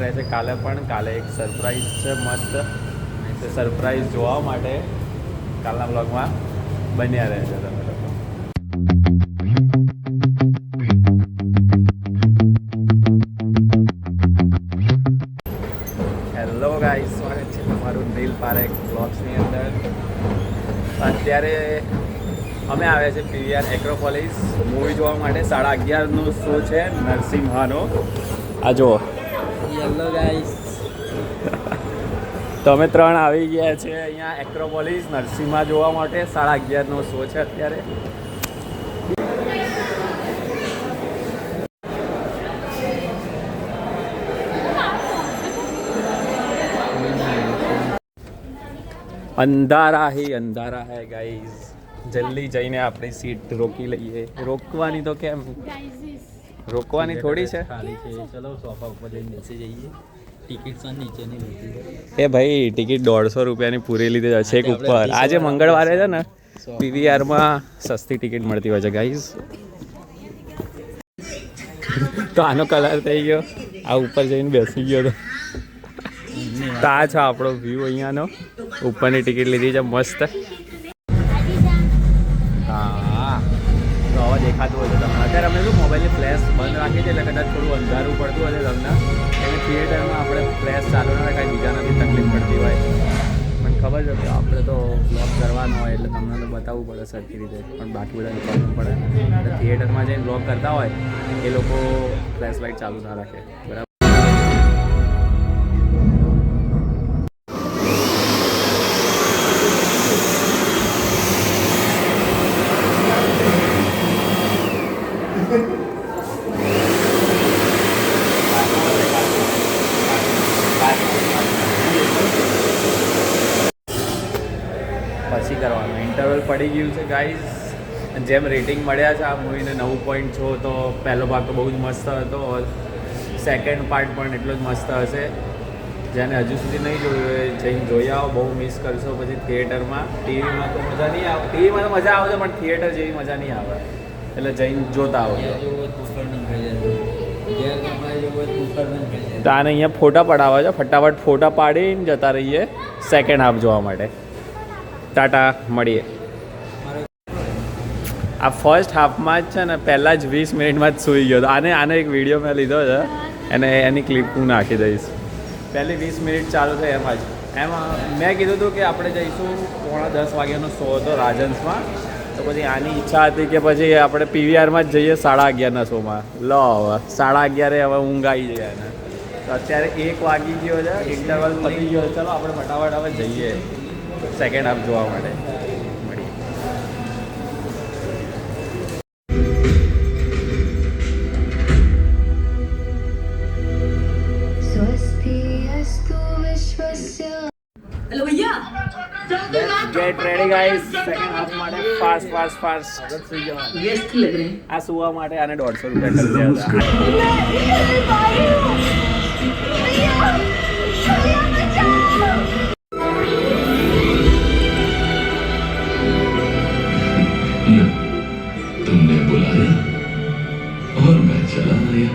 રહેશે કાલે પણ. કાલે એક સરપ્રાઈઝ છે મસ્ત. તો સરપ્રાઈઝ જોવા માટે કાલના બ્લોગમાં બન્યા રહેજો તમે લોકો. હેલો ગાઈસ, સ્વાગત છે તમારું નીલ પારેખ બ્લોગ્સની અંદર. અત્યારે અમે આવ્યા છે પીવીઆર એક્રોપોલિસ મૂવી જોવા માટે. 11:30નો શો છે નરસિમ્હાનો. આ જુઓ. હેલો ગાઈસ, તો અમે 3 આવી ગયા છે અહીંયા એક્રોપોલિસ નરસિમ્હા જોવા માટે. 11:30નો શો છે અત્યારે. અંધારા હૈ ગાઈઝ. જલ્દી જઈને આપણી સીટ રોકી લઈએ. રોકવાની તો કેમ, રોકવાની થોડી છે. ચલો સોફા ઉપર જઈને બેસી જઈએ. ટિકિટ પણ નીચેની લીધી. એ ભાઈ ટિકિટ 150 રૂપિયાની પૂરી લીધી છે છેક ઉપર. આજે મંગળવારે છે ને, પીવીઆરમાં સસ્તી ટિકિટ મળતી હોય છે ગાઈઝ. તો આનો કલર થઈ ગયો. આ ઉપર જઈને બેસી ગયો તો આ છે આપણો વ્યૂ અહીંયાનો. ઉપરની ટિકિટ લીધી છે મસ્ત. હા, તો હવે દેખાતું હોય છે તમને. અત્યારે અમે શું મોબાઈલની ફ્લેશ બંધ રાખી છે એટલે કદાચ થોડું અંધારું પડતું હોય છે તમને. એટલે થિયેટરમાં આપણે ફ્લેશ ચાલુ ના કાંઈ બીજાનાથી તકલીફ પડતી હોય. મને ખબર છે કે આપણે તો બ્લોગ કરવાનો હોય એટલે તમને તો બતાવવું પડે સરખી રીતે, પણ બાકી બધાને ખબર પડે. એટલે થિયેટરમાં જઈને બ્લોગ કરતા હોય એ લોકો ફ્લેશ લાઇટ ચાલુ ના રાખે, બરાબર. પછી કરવાનું ઇન્ટરવલ પડી ગયું છે ગાઈઝ. જેમ રેટિંગ મળ્યા છે આ મૂવીને 9.6, તો પહેલો ભાગ તો બહુ જ મસ્ત હતો. સેકન્ડ પાર્ટ પણ એટલો જ મસ્ત હશે. જેને હજુ સુધી નહીં જોયું હોય જઈને જોઈ આવો. બહુ મિસ કરશો પછી થિયેટરમાં. ટીવીમાં તો મજા નહીં આવે. ટીવીમાં તો મજા આવશે પણ થિયેટર જેવી મજા નહીં આવે. એટલે જઈને જોતા આવજો. તો આને અહીંયા ફોટા પડાવવા છે. ફટાફટ ફોટા પાડીને જતા રહીએ સેકન્ડ હાફ જોવા માટે. ટાટા, મળીએ. આ ફર્સ્ટ હાફમાં જ છે ને પહેલાં જ 20 મિનિટમાં જ સૂઈ ગયો હતો. આને એક વિડીયો મેં લીધો છે અને એની ક્લિપ હું નાખી દઈશ. પહેલી 20 મિનિટ ચાલુ થઈ એમાં જ. એમાં મેં કીધું હતું કે આપણે જઈશું 9:30 વાગ્યાનો શો હતો રાજહંસમાં. તો પછી આની ઈચ્છા હતી કે પછી આપણે પીવીઆરમાં જ જઈએ 11:30ના શોમાં. લો હવે 11:30 હવે ઊંઘ આવી જાય એને. તો અત્યારે 1 વાગી ગયો છે, ઇન્ટરવલ પતી ગયો. ચલો આપણે ફટાફટ હવે જઈએ સેકન્ડ હાફ જોવા માટે. મળીએ. હેલો ભૈયા, get ready guys second half માટે. ફાસ્ટ व्यस्त लग रहे हैं. આ સુવા માટે આને 150 રૂપિયા કરી तुमने बुलाया और मैं चला आया.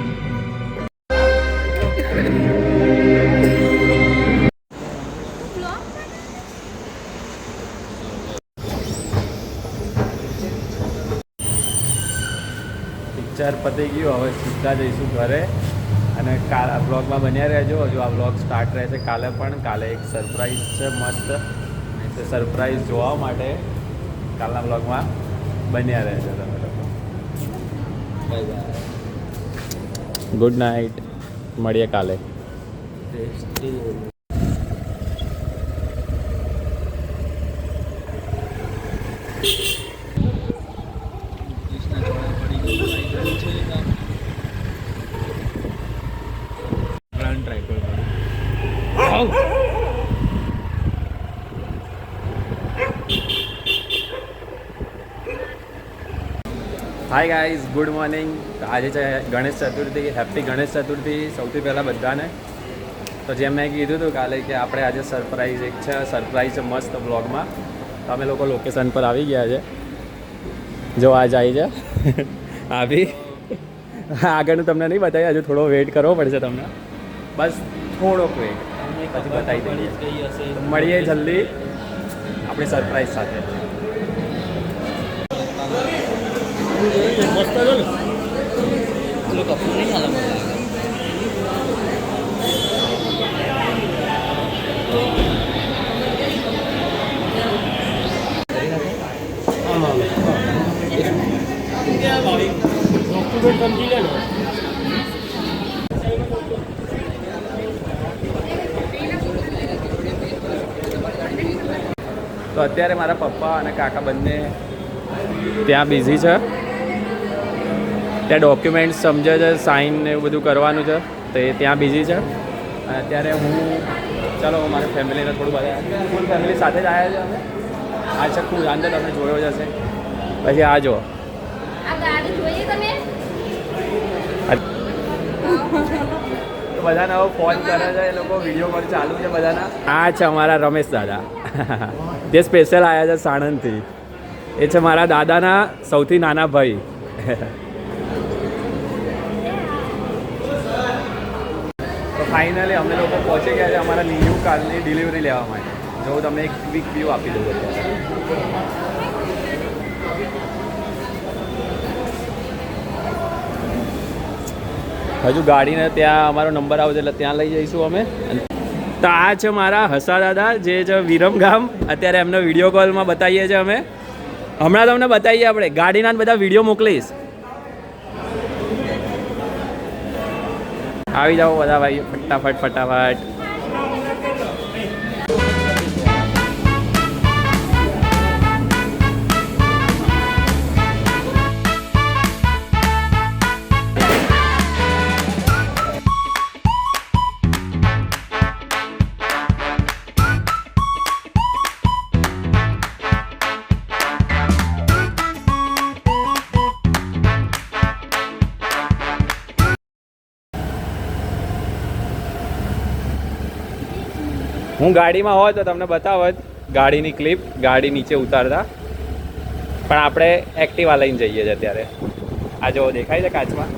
પિક્ચર પતી ગયું. હવે સીધા જઈશું ઘરે અને બ્લોગમાં બન્યા રહેજો. હજુ આ બ્લોગ સ્ટાર્ટ રહેશે કાલે પણ. કાલે એક સરપ્રાઈઝ છે મસ્ત. તો સરપ્રાઈઝ જોવા માટે કાલના બ્લોગમાં બન્યા રહેજો તમે લોકો. ગુડ નાઇટ, મળીએ કાલે. Hi guys, good morning. આજે છે ગણેશ ચતુર્થી. હેપી ગણેશ ચતુર્થી સૌથી પહેલાં બધાને. તો જેમ મેં કીધું હતું કાલે કે આપણે આજે સરપ્રાઈઝ એક છે. સરપ્રાઈઝ છે મસ્ત બ્લોગમાં. તો અમે લોકો લોકેશન પર આવી ગયા છે. જો આ જાય છે આવી. આગળનું તમને નહીં બતાવી, હજુ થોડો વેઇટ કરવો પડશે તમને. બસ થોડોક વેટ પછી બતાવી દઈએ. કઈ હશે મળીએ જલ્દી આપણી સરપ્રાઈઝ સાથે. મસ્ત હતો ને પેલું કપડું નહીં હાલ મને લાગે સમજી લે ને તો અત્યારે મારા પપ્પા અને કાકા બંને ત્યાં બિઝી છે. ત્યાં ડોક્યુમેન્ટ્સ સમજે છે, સાઇન ને એવું બધું કરવાનું છે, તો એ ત્યાં બિઝી છે. અને અત્યારે હું ચાલો મારી ફેમિલીને થોડું બધા ફૂલ ફેમિલી સાથે જ આવ્યા છે અમે. આ ચક્કુ અંદર તમે જોયો જ હશે. પછી આ જો આ ગાડી જોઈએ તમે? બધાને હવે ફોન કરે છે, એ લોકો વિડીયો કોલ ચાલુ છે બધાના. આ છે અમારા રમેશ દાદા જે સ્પેશિયલ આવ્યા છે સાણંદથી. એ છે મારા દાદાના સૌથી નાના ભાઈ. તો ફાઇનલી અમે લોકો પહોંચી ગયા છે અમારા ન્યૂ કારની ડિલિવરી લેવા માટે. જો હું તમને એક ક્વિક વ્યૂ આપી દઉં અત્યારે. હજુ ગાડીને ત્યાં અમારો નંબર આવશે એટલે ત્યાં લઈ જઈશું અમે. તો આ છે મારા હસા દાદા જે છે વિરમગામ. અત્યારે એમનો વિડીયો કોલમાં બતાવીએ છીએ અમે. હમણાં તમને બતાવીએ આપણે ગાડીના જ બધા વિડીયો મોકલીશ. આવી જાઓ બધા ભાઈ ફટાફટ ફટાફટ. હું ગાડીમાં હોય તો તમને બતાવત ગાડીની ક્લિપ, ગાડી નીચે ઉતારતા. પણ આપણે એક્ટિવા લઈને જઈએ છીએ અત્યારે. આ જો દેખાય છે કાચમાં.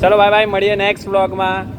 ચલો બાય બાય, મળીએ નેક્સ્ટ વ્લોગમાં.